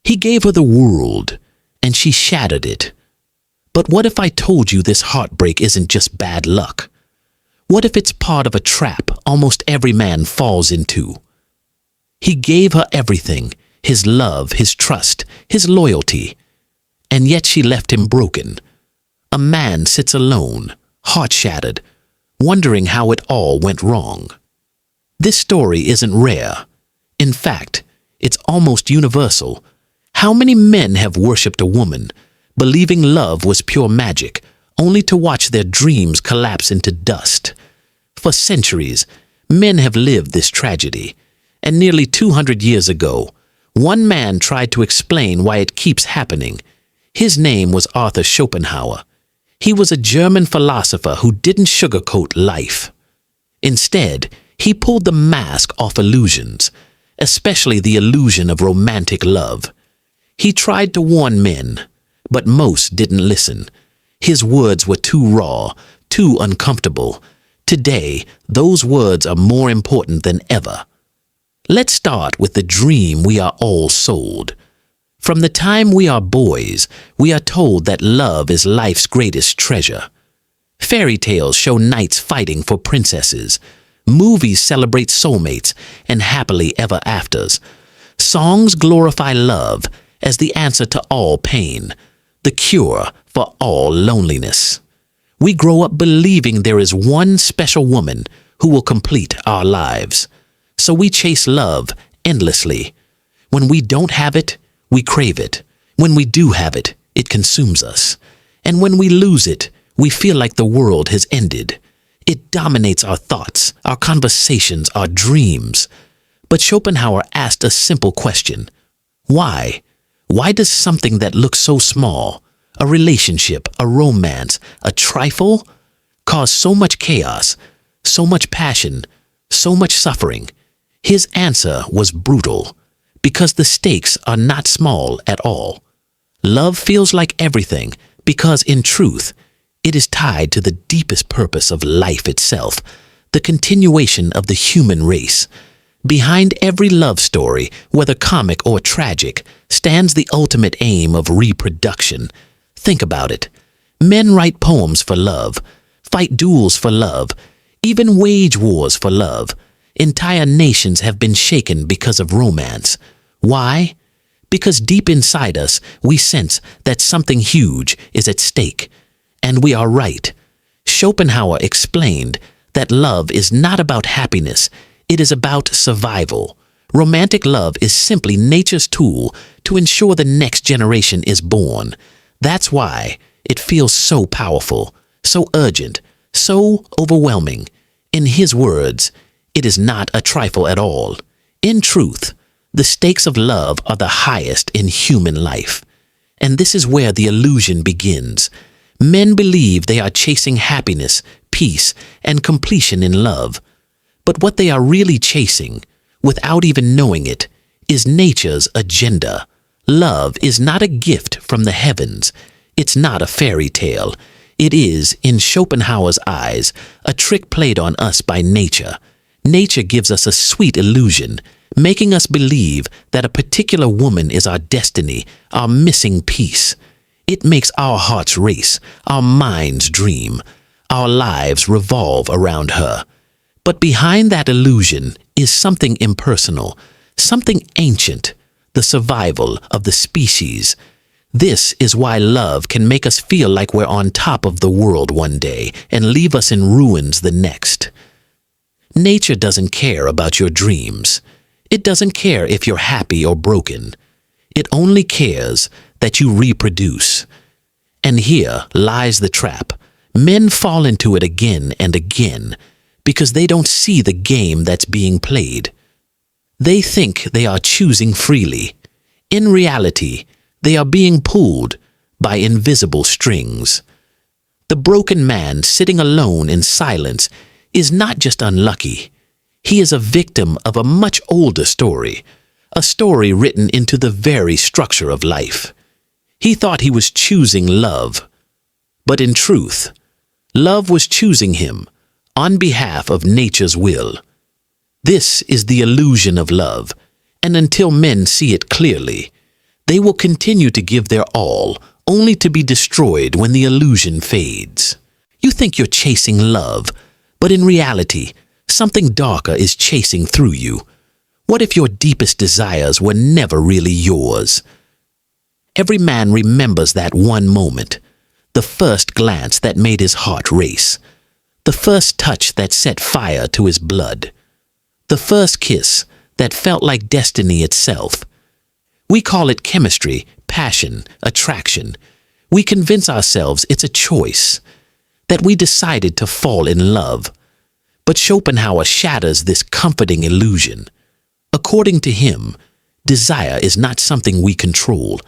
He gave her the world, and she shattered it. But what if I told you this heartbreak isn't just bad luck? What if it's part of a trap almost every man falls into? He gave her everything, his love, his trust, his loyalty, and yet she left him broken. A man sits alone, heart-shattered, wondering how it all went wrong. This story isn't rare. In fact, it's almost universal. How many men have worshipped a woman, believing love was pure magic, only to watch their dreams collapse into dust? For centuries, men have lived this tragedy, and nearly 200 years ago, one man tried to explain why it keeps happening. His name was Arthur Schopenhauer. He was a German philosopher who didn't sugarcoat life. Instead, he pulled the mask off illusions, especially the illusion of romantic love. He tried to warn men, but most didn't listen. His words were too raw, too uncomfortable. Today, those words are more important than ever. Let's start with the dream we are all sold. From the time we are boys, we are told that love is life's greatest treasure. Fairy tales show knights fighting for princesses. Movies celebrate soulmates and happily ever afters. Songs glorify love as the answer to all pain, the cure for all loneliness. We grow up believing there is one special woman who will complete our lives. So we chase love endlessly. When we don't have it, we crave it. When we do have it, it consumes us. And when we lose it, we feel like the world has ended. It dominates our thoughts, our conversations, our dreams. But Schopenhauer asked a simple question. Why? Why does something that looks so small, a relationship, a romance, a trifle, cause so much chaos, so much passion, so much suffering? His answer was brutal. Because the stakes are not small at all. Love feels like everything because, in truth, it is tied to the deepest purpose of life itself, the continuation of the human race. Behind every love story, whether comic or tragic, stands the ultimate aim of reproduction. Think about it. Men write poems for love, fight duels for love, even wage wars for love. Entire nations have been shaken because of romance. Why? Because deep inside us, we sense that something huge is at stake. And we are right. Schopenhauer explained that love is not about happiness, it is about survival. Romantic love is simply nature's tool to ensure the next generation is born. That's why it feels so powerful, so urgent, so overwhelming. In his words, it is not a trifle at all. In truth, the stakes of love are the highest in human life. And this is where the illusion begins. Men believe they are chasing happiness, peace, and completion in love. But what they are really chasing, without even knowing it, is nature's agenda. Love is not a gift from the heavens. It's not a fairy tale. It is, in Schopenhauer's eyes, a trick played on us by nature. Nature gives us a sweet illusion, making us believe that a particular woman is our destiny, our missing piece. It makes our hearts race, our minds dream, our lives revolve around her. But behind that illusion is something impersonal, something ancient, the survival of the species. This is why love can make us feel like we're on top of the world one day and leave us in ruins the next. Nature doesn't care about your dreams. It doesn't care if you're happy or broken. It only cares that you reproduce. And here lies the trap. Men fall into it again and again because they don't see the game that's being played. They think they are choosing freely. In reality, they are being pulled by invisible strings. The broken man sitting alone in silence is not just unlucky. He is a victim of a much older story, a story written into the very structure of life. He thought he was choosing love, but in truth, love was choosing him on behalf of nature's will. This is the illusion of love, and until men see it clearly, They will continue to give their all, only to be destroyed when the illusion fades. You think you're chasing love, but in reality, something darker is chasing through you. What if your deepest desires were never really yours? Every man remembers that one moment, the first glance that made his heart race, the first touch that set fire to his blood, the first kiss that felt like destiny itself. We call it chemistry, passion, attraction. We convince ourselves it's a choice, that we decided to fall in love. But Schopenhauer shatters this comforting illusion. According to him, desire is not something we control.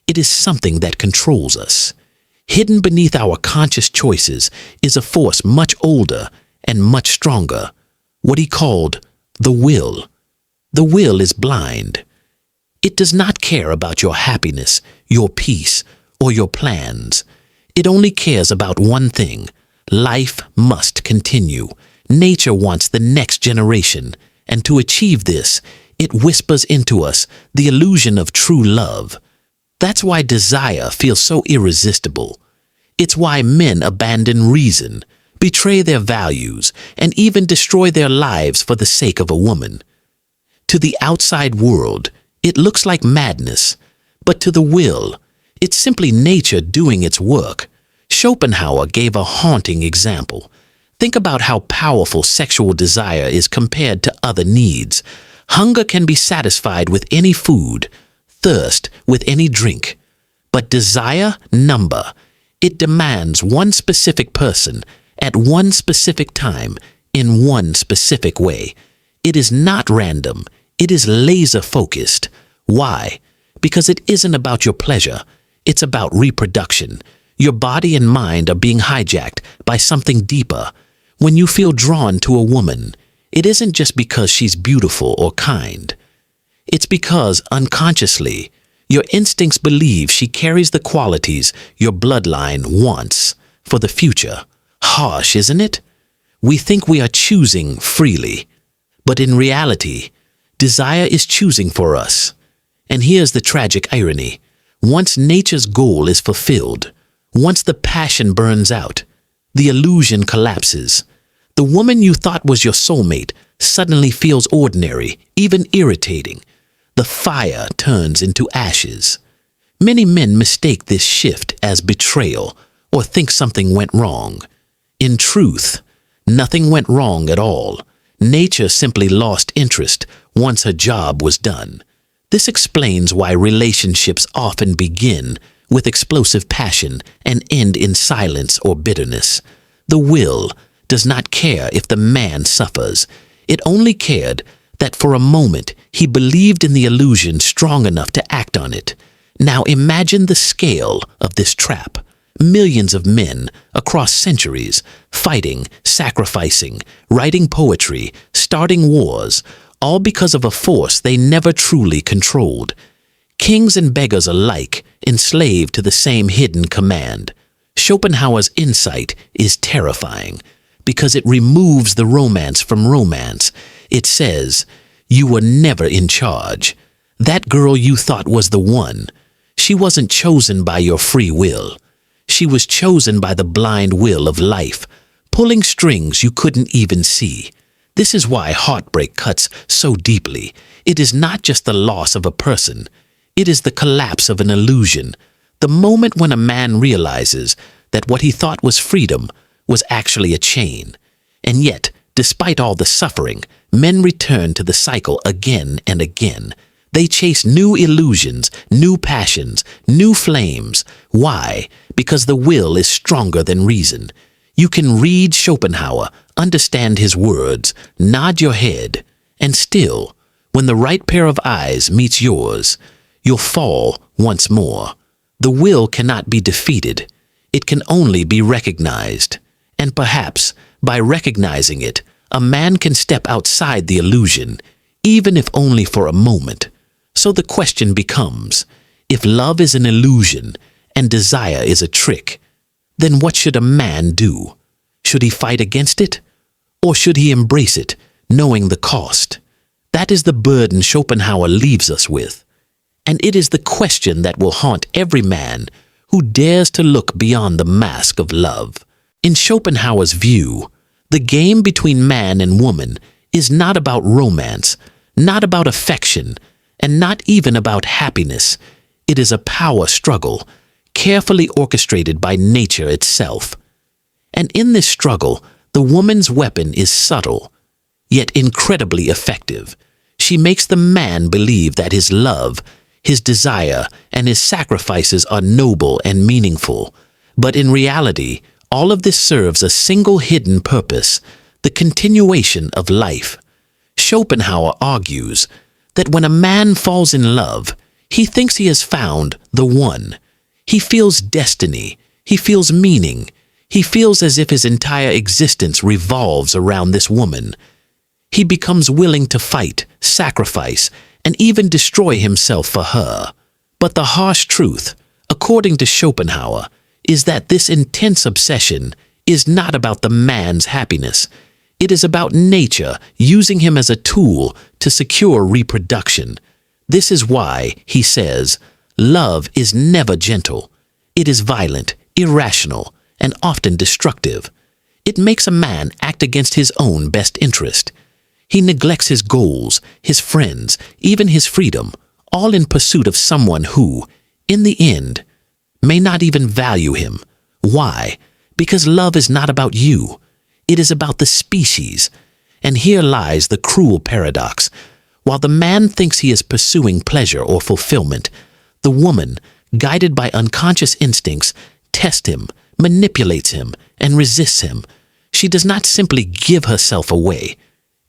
It is something that controls us. Hidden beneath our conscious choices is a force much older and much stronger, what he called the will. The will is blind. It does not care about your happiness, your peace, or your plans. It only cares about one thing. Life must continue. Nature wants the next generation, and to achieve this, it whispers into us the illusion of true love. That's why desire feels so irresistible. It's why men abandon reason, betray their values, and even destroy their lives for the sake of a woman. To the outside world, it looks like madness, but to the will, it's simply nature doing its work. Schopenhauer gave a haunting example. Think about how powerful sexual desire is compared to other needs. Hunger can be satisfied with any food, thirst with any drink. But desire, number. It demands one specific person, at one specific time, in one specific way. It is not random. It is laser-focused. Why? Because it isn't about your pleasure. It's about reproduction. Your body and mind are being hijacked by something deeper. When you feel drawn to a woman, it isn't just because she's beautiful or kind. It's because, unconsciously, your instincts believe she carries the qualities your bloodline wants for the future. Harsh, isn't it? We think we are choosing freely, but in reality, desire is choosing for us. And here's the tragic irony. Once nature's goal is fulfilled, once the passion burns out, the illusion collapses. The woman you thought was your soulmate suddenly feels ordinary, even irritating. The fire turns into ashes. Many men mistake this shift as betrayal or think something went wrong. In truth, nothing went wrong at all. Nature simply lost interest once her job was done. This explains why relationships often begin with explosive passion and end in silence or bitterness. The will does not care if the man suffers. It only cared that for a moment he believed in the illusion strong enough to act on it. Now imagine the scale of this trap. Millions of men across centuries, fighting, sacrificing, writing poetry, starting wars, all because of a force they never truly controlled. Kings and beggars alike enslaved to the same hidden command. Schopenhauer's insight is terrifying because it removes the romance from romance. It says, you were never in charge. That girl you thought was the one, she wasn't chosen by your free will. She was chosen by the blind will of life, pulling strings you couldn't even see. This is why heartbreak cuts so deeply. It is not just the loss of a person. It is the collapse of an illusion. The moment when a man realizes that what he thought was freedom was actually a chain. And yet, despite all the suffering, men return to the cycle again and again. They chase new illusions, new passions, new flames. Why? Because the will is stronger than reason. You can read Schopenhauer, understand his words, nod your head, and still, when the right pair of eyes meets yours, you'll fall once more. The will cannot be defeated. It can only be recognized. And perhaps, by recognizing it, a man can step outside the illusion, even if only for a moment. So the question becomes, if love is an illusion and desire is a trick, then what should a man do? Should he fight against it? Or should he embrace it, knowing the cost? That is the burden Schopenhauer leaves us with. And it is the question that will haunt every man who dares to look beyond the mask of love. In Schopenhauer's view, the game between man and woman is not about romance, not about affection, and not even about happiness. It is a power struggle, carefully orchestrated by nature itself. And in this struggle, the woman's weapon is subtle, yet incredibly effective. She makes the man believe that his love, his desire, and his sacrifices are noble and meaningful. But in reality, all of this serves a single hidden purpose, the continuation of life. Schopenhauer argues that when a man falls in love, he thinks he has found the one. He feels destiny. He feels meaning. He feels as if his entire existence revolves around this woman. He becomes willing to fight, sacrifice, and even destroy himself for her. But the harsh truth, according to Schopenhauer, is that this intense obsession is not about the man's happiness. It is about nature using him as a tool to secure reproduction. This is why, he says, love is never gentle. It is violent, irrational, and often destructive. It makes a man act against his own best interest. He neglects his goals, his friends, even his freedom, all in pursuit of someone who, in the end, may not even value him. Why? Because love is not about you. It is about the species. And here lies the cruel paradox. While the man thinks he is pursuing pleasure or fulfillment, the woman, guided by unconscious instincts, tests him, manipulates him, and resists him. She does not simply give herself away.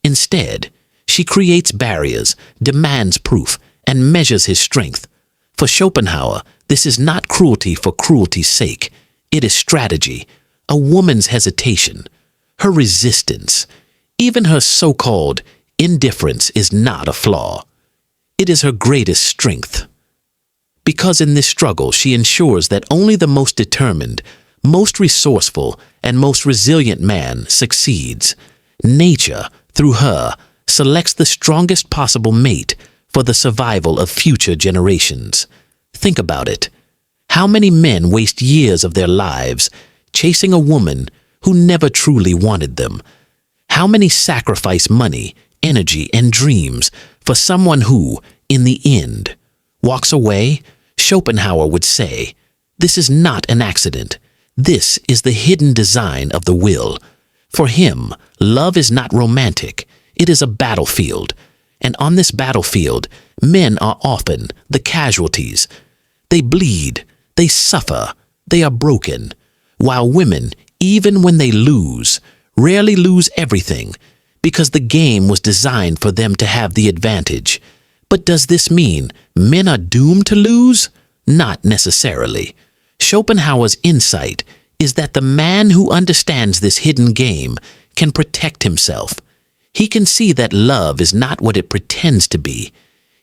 Instead, she creates barriers, demands proof, and measures his strength. For Schopenhauer, this is not cruelty for cruelty's sake. It is strategy, a woman's hesitation, her resistance. Even her so-called indifference is not a flaw. It is her greatest strength. Because in this struggle she ensures that only the most determined, most resourceful, and most resilient man succeeds. Nature, through her, selects the strongest possible mate for the survival of future generations. Think about it. How many men waste years of their lives chasing a woman who never truly wanted them? How many sacrifice money, energy, and dreams for someone who, in the end, walks away? Schopenhauer would say, this is not an accident. This is the hidden design of the will. For him, love is not romantic. It is a battlefield. And on this battlefield, men are often the casualties. They bleed, they suffer, they are broken, while women, even when they lose, rarely lose everything, because the game was designed for them to have the advantage. But does this mean men are doomed to lose? Not necessarily. Schopenhauer's insight is that the man who understands this hidden game can protect himself. He can see that love is not what it pretends to be.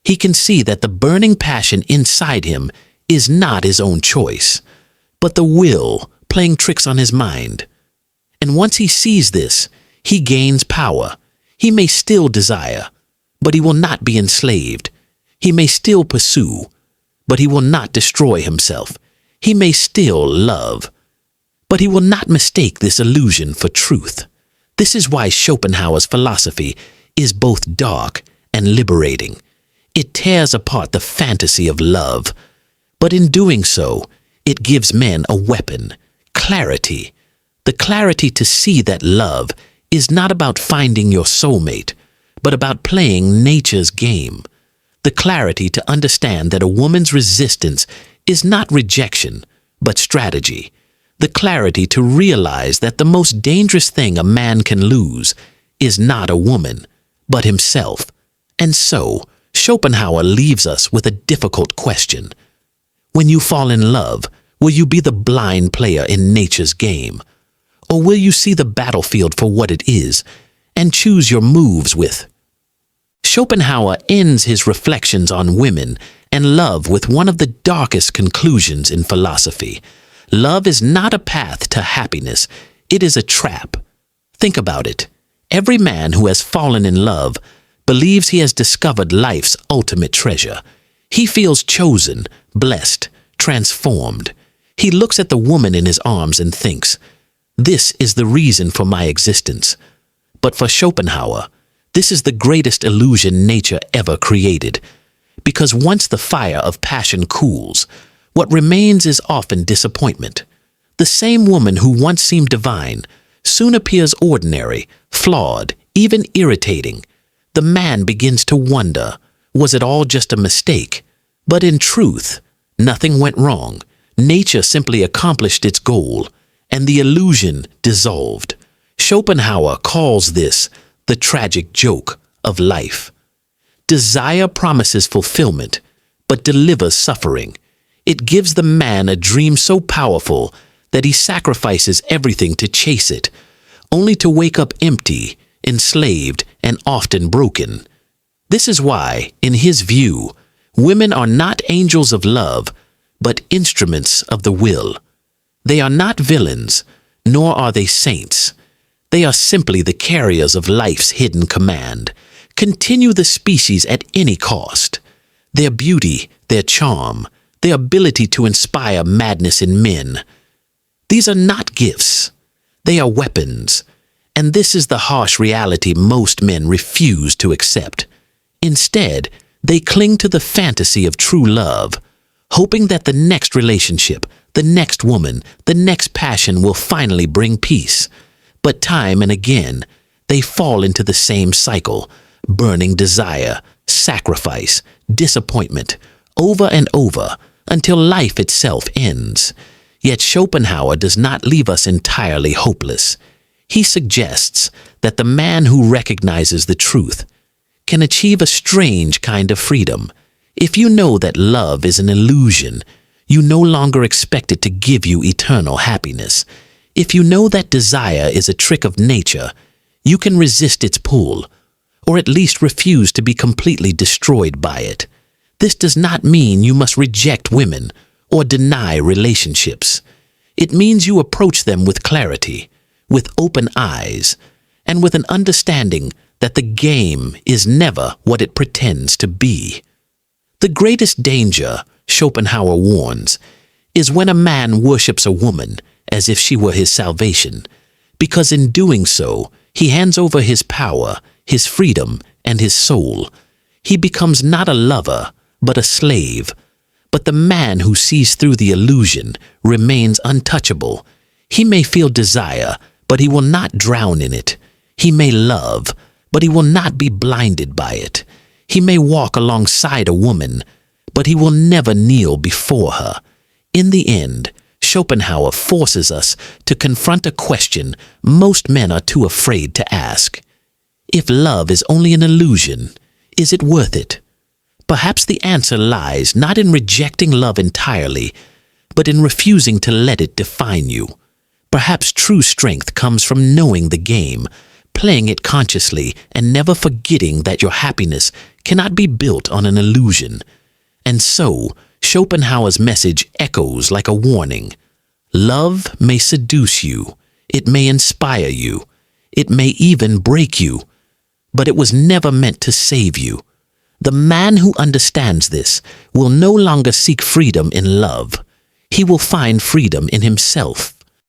He can see that the burning passion inside him is not his own choice, but the will playing tricks on his mind. And once he sees this, he gains power. He may still desire, but he will not be enslaved. He may still pursue, but he will not destroy himself. He may still love, but he will not mistake this illusion for truth. This is why Schopenhauer's philosophy is both dark and liberating. It tears apart the fantasy of love, but in doing so, it gives men a weapon, clarity. The clarity to see that love is not about finding your soulmate, but about playing nature's game. The clarity to understand that a woman's resistance is not rejection, but strategy. The clarity to realize that the most dangerous thing a man can lose is not a woman, but himself. And so, Schopenhauer leaves us with a difficult question. When you fall in love, will you be the blind player in nature's game? Or will you see the battlefield for what it is and choose your moves with? Schopenhauer ends his reflections on women and love with one of the darkest conclusions in philosophy. Love is not a path to happiness. It is a trap. Think about it. Every man who has fallen in love believes he has discovered life's ultimate treasure. He feels chosen, blessed, transformed. He looks at the woman in his arms and thinks, "This is the reason for my existence." But for Schopenhauer, this is the greatest illusion nature ever created, because once the fire of passion cools, what remains is often disappointment. The same woman who once seemed divine soon appears ordinary, flawed, even irritating. The man begins to wonder, was it all just a mistake? But in truth, nothing went wrong. Nature simply accomplished its goal, and the illusion dissolved. Schopenhauer calls this the tragic joke of life. Desire promises fulfillment, but delivers suffering. It gives the man a dream so powerful that he sacrifices everything to chase it, only to wake up empty, enslaved, and often broken. This is why, in his view, women are not angels of love, but instruments of the will. They are not villains, nor are they saints. They are simply the carriers of life's hidden command. Continue the species at any cost. Their beauty, their charm, their ability to inspire madness in men. These are not gifts. They are weapons. And this is the harsh reality most men refuse to accept. Instead, they cling to the fantasy of true love, hoping that the next relationship, the next woman, the next passion will finally bring peace. But time and again, they fall into the same cycle, burning desire, sacrifice, disappointment, over and over, until life itself ends. Yet Schopenhauer does not leave us entirely hopeless. He suggests that the man who recognizes the truth can achieve a strange kind of freedom. If you know that love is an illusion, you no longer expect it to give you eternal happiness. If you know that desire is a trick of nature, you can resist its pull, or at least refuse to be completely destroyed by it. This does not mean you must reject women or deny relationships. It means you approach them with clarity, with open eyes, and with an understanding that the game is never what it pretends to be. The greatest danger, Schopenhauer warns, is when a man worships a woman as if she were his salvation, because in doing so, he hands over his power, his freedom, and his soul. He becomes not a lover, but a slave. But the man who sees through the illusion remains untouchable. He may feel desire, but he will not drown in it. He may love, but he will not be blinded by it. He may walk alongside a woman, but he will never kneel before her. In the end, Schopenhauer forces us to confront a question most men are too afraid to ask. If love is only an illusion, is it worth it? Perhaps the answer lies not in rejecting love entirely, but in refusing to let it define you. Perhaps true strength comes from knowing the game, playing it consciously, and never forgetting that your happiness cannot be built on an illusion. And so, Schopenhauer's message echoes like a warning. Love may seduce you, it may inspire you, it may even break you, but it was never meant to save you. The man who understands this will no longer seek freedom in love. He will find freedom in himself.